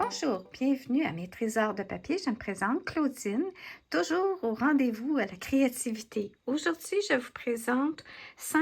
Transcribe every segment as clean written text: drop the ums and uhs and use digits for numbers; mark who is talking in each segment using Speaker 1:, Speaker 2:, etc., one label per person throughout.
Speaker 1: Bonjour, bienvenue à mes trésors de papier. Je me présente Claudine, toujours au rendez-vous à la créativité. Aujourd'hui, je vous présente 5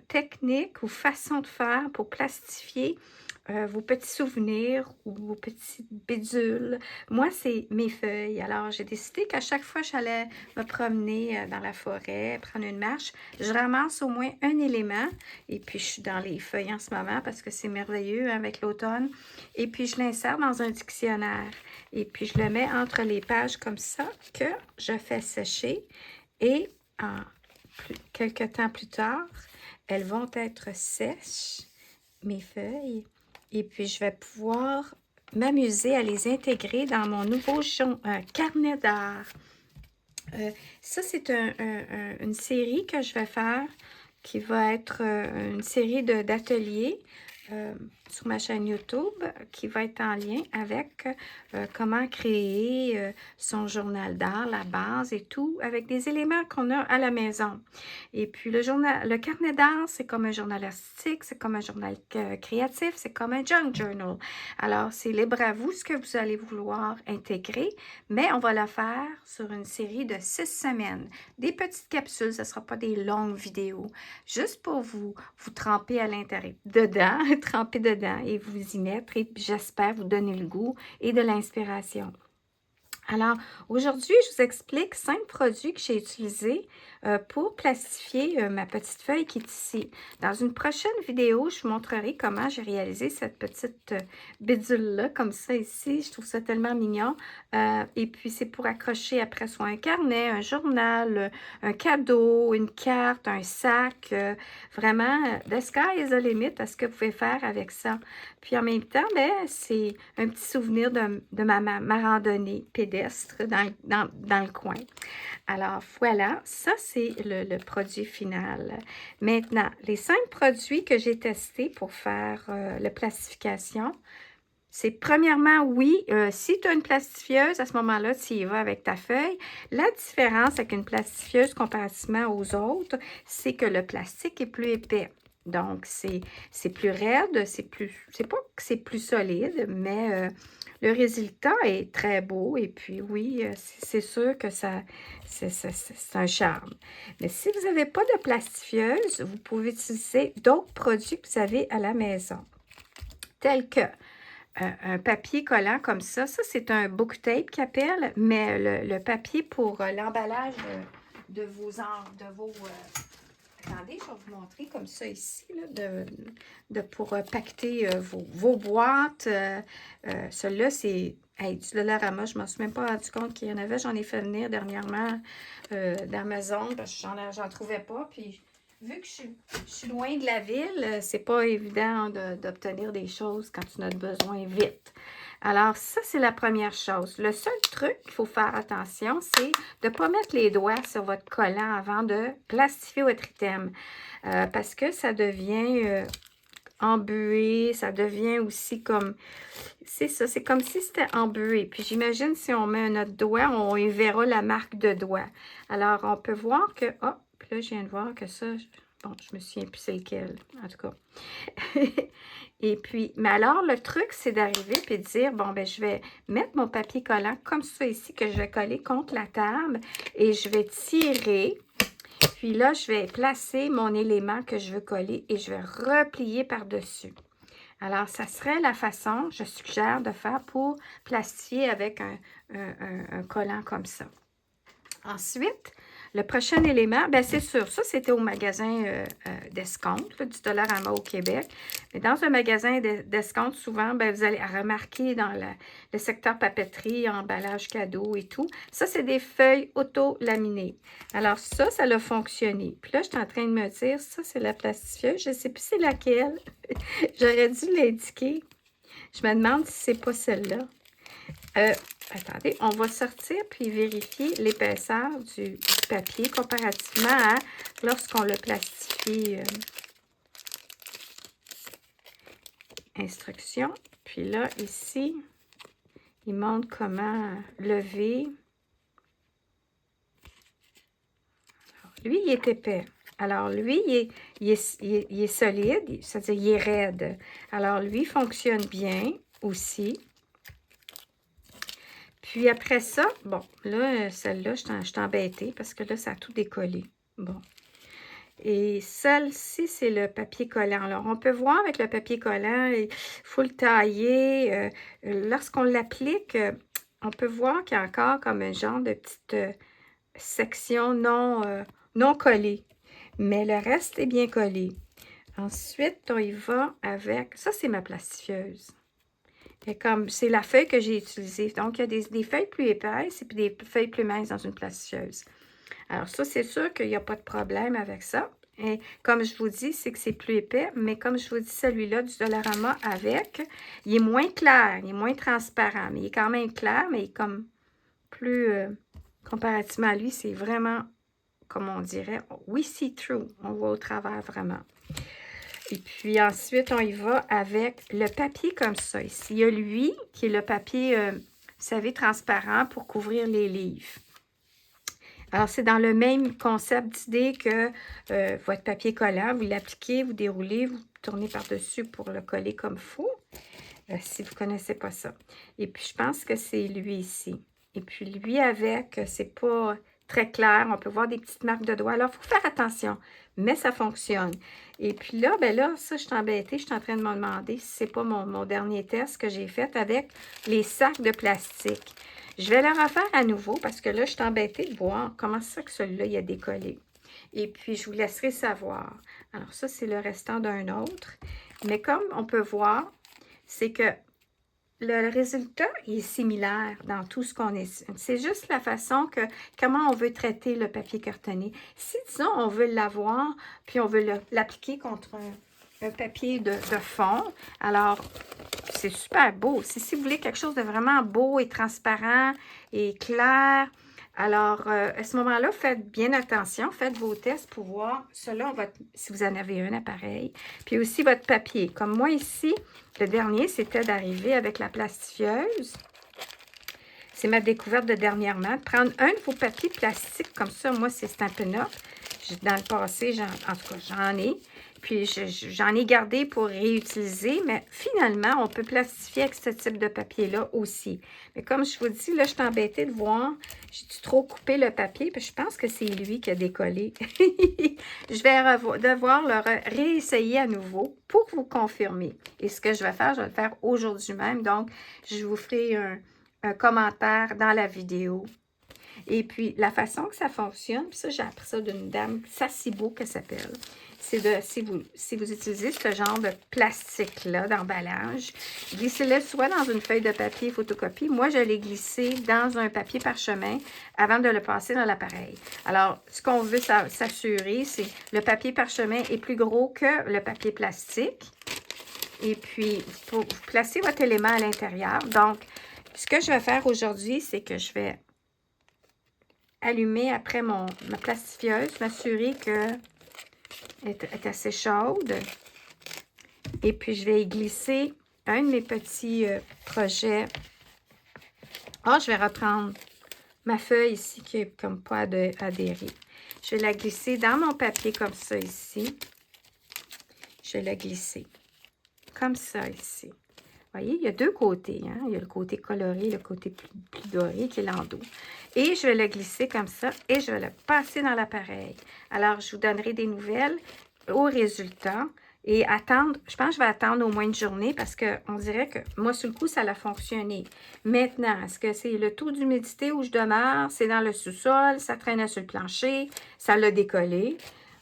Speaker 1: techniques ou façons de faire pour plastifier vos petits souvenirs ou vos petites bidules. Moi, c'est mes feuilles. Alors, j'ai décidé qu'à chaque fois que j'allais me promener dans la forêt, prendre une marche, je ramasse au moins un élément. Et puis, je suis dans les feuilles en ce moment parce que c'est merveilleux avec l'automne. Et puis, je l'insère dans un dictionnaire. Et puis, je le mets entre les pages comme ça que je fais sécher. Et quelques temps plus tard, elles vont être sèches, mes feuilles. Et puis, je vais pouvoir m'amuser à les intégrer dans mon nouveau carnet d'art. Ça, c'est une série que je vais faire qui va être une série d'ateliers sur ma chaîne YouTube qui va être en lien avec comment créer son journal d'art, la base et tout, avec des éléments qu'on a à la maison. Et puis le carnet d'art, c'est comme un journal artistique, c'est comme un journal créatif, c'est comme un junk journal. Alors, c'est libre à vous ce que vous allez vouloir intégrer, mais on va la faire sur une série de 6 semaines. Des petites capsules, ce ne sera pas des longues vidéos, juste pour vous tremper à l'intérieur, dedans, tremper dedans et vous y mettre et j'espère vous donner le goût et de l'inspiration. Alors, aujourd'hui, je vous explique 5 produits que j'ai utilisés pour plastifier ma petite feuille qui est ici. Dans une prochaine vidéo, je vous montrerai comment j'ai réalisé cette petite bidule-là, comme ça ici. Je trouve ça tellement mignon. Et puis, c'est pour accrocher après soit un carnet, un journal, un cadeau, une carte, un sac. Vraiment, the sky is the limit à ce que vous pouvez faire avec ça. Puis, en même temps, ben, c'est un petit souvenir de ma randonnée pédestre dans le coin. Alors, voilà, ça, c'est le produit final. Maintenant, les 5 produits que j'ai testés pour faire la plastification, c'est premièrement, oui, si tu as une plastifieuse, à ce moment-là, tu y vas avec ta feuille. La différence avec une plastifieuse comparativement aux autres, c'est que le plastique est plus épais. Donc, c'est plus raide, c'est pas que c'est plus solide, mais le résultat est très beau. Et puis, oui, c'est sûr que c'est un charme. Mais si vous n'avez pas de plastifieuse, vous pouvez utiliser d'autres produits que vous avez à la maison, tels que un papier collant comme ça. Ça, c'est un book tape qu'il appelle, mais le papier pour l'emballage de vos... attendez, je vais vous montrer comme ça ici, là, pour pacter vos boîtes. Celui-là, c'est du Dollarama. Je ne m'en suis même pas rendu compte qu'il y en avait. J'en ai fait venir dernièrement d'Amazon parce que j'en trouvais pas. Puis, vu que je suis loin de la ville, c'est pas évident d'obtenir des choses quand tu en as besoin vite. Alors, ça, c'est la première chose. Le seul truc qu'il faut faire attention, c'est de ne pas mettre les doigts sur votre collant avant de plastifier votre item. Parce que ça devient embué, ça devient aussi comme... C'est ça, c'est comme si c'était embué. Puis j'imagine si on met notre doigt, on y verra la marque de doigt. Alors, on peut voir que... Oh, puis là, je viens de voir que ça... Bon, je me souviens plus c'est lequel, en tout cas. Et puis, mais alors, le truc, c'est d'arriver et de dire, bon, ben je vais mettre mon papier collant comme ça ici, que je vais coller contre la table et je vais tirer. Puis là, je vais placer mon élément que je veux coller et je vais replier par-dessus. Alors, ça serait la façon, je suggère, de faire pour plastifier avec un collant comme ça. Ensuite, le prochain élément, bien c'est sûr, ça c'était au magasin d'escompte, du Dollarama au Québec. Mais dans un magasin d'escompte, souvent, bien, vous allez remarquer dans le secteur papeterie, emballage cadeau et tout, ça c'est des feuilles auto-laminées. Alors ça a fonctionné. Puis là, je suis en train de me dire, ça c'est la plastifieuse, je ne sais plus c'est laquelle. J'aurais dû l'indiquer. Je me demande si c'est pas celle-là. Attendez, on va sortir puis vérifier l'épaisseur du papier comparativement à lorsqu'on le plastifie. Instruction. Puis là, ici, il montre comment lever. Alors, lui, il est épais. Alors, lui, il est solide, c'est-à-dire il est raide. Alors, lui, fonctionne bien aussi. puis après ça, bon, là, celle-là, je suis embêtée parce que là, ça a tout décollé. Bon. Et celle-ci, c'est le papier collant. Alors, on peut voir avec le papier collant, il faut le tailler. Lorsqu'on l'applique, on peut voir qu'il y a encore comme un genre de petite section non collée. Mais le reste est bien collé. Ensuite, on y va avec... Ça, c'est ma plastifieuse. Et comme c'est la feuille que j'ai utilisée. Donc, il y a des feuilles plus épaisses et puis des feuilles plus minces dans une plastifieuse. Alors ça, c'est sûr qu'il n'y a pas de problème avec ça. Et comme je vous dis, c'est que c'est plus épais, mais comme je vous dis, celui-là du Dollarama avec, il est moins clair, il est moins transparent, mais il est quand même clair, mais il est comme plus, comparativement à lui, c'est vraiment, comme on dirait, we see through, on voit au travers vraiment. Et puis ensuite, on y va avec le papier comme ça ici. Il y a lui, qui est le papier, vous savez, transparent pour couvrir les livres. Alors, c'est dans le même concept d'idée que votre papier collant. Vous l'appliquez, vous déroulez, vous tournez par-dessus pour le coller comme il faut, si vous ne connaissez pas ça. Et puis, je pense que c'est lui ici. Et puis, lui avec, c'est pas très clair. On peut voir des petites marques de doigts. Alors, il faut faire attention, mais ça fonctionne. Et puis là, ben là, ça, je suis embêtée. Je suis en train de me demander si c'est pas mon dernier test que j'ai fait avec les sacs de plastique. Je vais le refaire à nouveau parce que là, je suis embêtée de voir comment ça que celui-là, il a décollé. Et puis, je vous laisserai savoir. Alors, ça, c'est le restant d'un autre. Mais comme on peut voir, c'est que le résultat est similaire dans tout ce qu'on est. C'est juste la façon que, comment on veut traiter le papier cartonné. Si, disons, on veut l'avoir, puis on veut l'appliquer contre un papier de fond, alors c'est super beau. Si vous voulez quelque chose de vraiment beau et transparent et clair, alors à ce moment-là, faites bien attention, faites vos tests pour voir selon votre, si vous en avez un appareil, puis aussi votre papier. Comme moi ici, le dernier, c'était d'arriver avec la plastifieuse. C'est ma découverte de dernièrement, de prendre un de vos papiers plastiques comme ça. Moi, c'est Stampin' Up. Dans le passé, en tout cas, j'en ai. Puis, j'en ai gardé pour réutiliser, mais finalement, on peut plastifier avec ce type de papier-là aussi. Mais comme je vous dis, là, je suis embêtée de voir, j'ai trop coupé le papier, puis je pense que c'est lui qui a décollé. Je vais devoir le réessayer à nouveau pour vous confirmer. Et ce que je vais faire aujourd'hui même. Donc, je vous ferai un commentaire dans la vidéo. Et puis, la façon que ça fonctionne, puis ça, j'ai appris ça d'une dame, Sasibo, qu'elle s'appelle. C'est de, si vous utilisez ce genre de plastique-là, d'emballage, glissez-le soit dans une feuille de papier photocopie. Moi, je l'ai glissé dans un papier parchemin avant de le passer dans l'appareil. Alors, ce qu'on veut s'assurer, c'est le papier parchemin est plus gros que le papier plastique. Et puis, vous placez votre élément à l'intérieur. Donc, ce que je vais faire aujourd'hui, c'est que je vais allumer après ma plastifieuse, m'assurer qu'elle est assez chaude. Et puis, je vais y glisser un de mes petits projets. Ah, je vais reprendre ma feuille ici qui est comme pas adhérée. Je vais la glisser dans mon papier comme ça ici. Je vais la glisser comme ça ici. Vous voyez, il y a deux côtés. Hein? Il y a le côté coloré, le côté plus doré qui est l'endos. Et je vais le glisser comme ça et je vais le passer dans l'appareil. Alors, je vous donnerai des nouvelles au résultat et attendre. Je pense que je vais attendre au moins une journée parce qu'on dirait que moi, sur le coup, ça a fonctionné. Maintenant, est-ce que c'est le taux d'humidité où je demeure? C'est dans le sous-sol? Ça traînait sur le plancher? Ça l'a décollé?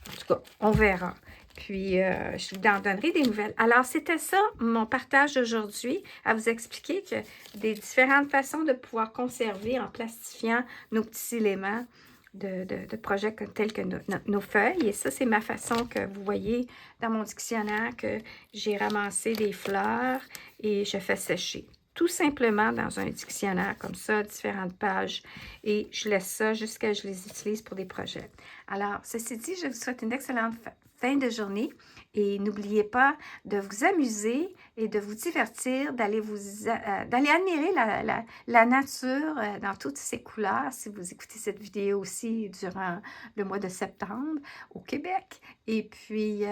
Speaker 1: En tout cas, on verra. Puis, je vous en donnerai des nouvelles. Alors, c'était ça, mon partage d'aujourd'hui, à vous expliquer que des différentes façons de pouvoir conserver en plastifiant nos petits éléments de projets tels que nos feuilles. Et ça, c'est ma façon que vous voyez dans mon dictionnaire que j'ai ramassé des fleurs et je fais sécher. Tout simplement dans un dictionnaire comme ça, différentes pages. Et je laisse ça jusqu'à ce que je les utilise pour des projets. Alors, ceci dit, je vous souhaite une excellente fin de journée. Et n'oubliez pas de vous amuser et de vous divertir, d'aller d'aller admirer la nature dans toutes ses couleurs, si vous écoutez cette vidéo aussi durant le mois de septembre au Québec. Et puis,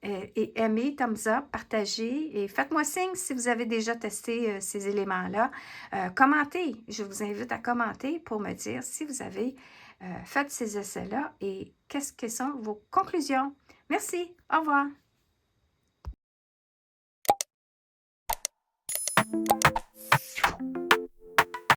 Speaker 1: et aimez, thumbs up, partagez et faites-moi signe si vous avez déjà testé ces éléments-là. Commentez, je vous invite à commenter pour me dire si vous avez fait ces essais-là et qu'est-ce que sont vos conclusions. Merci, au revoir.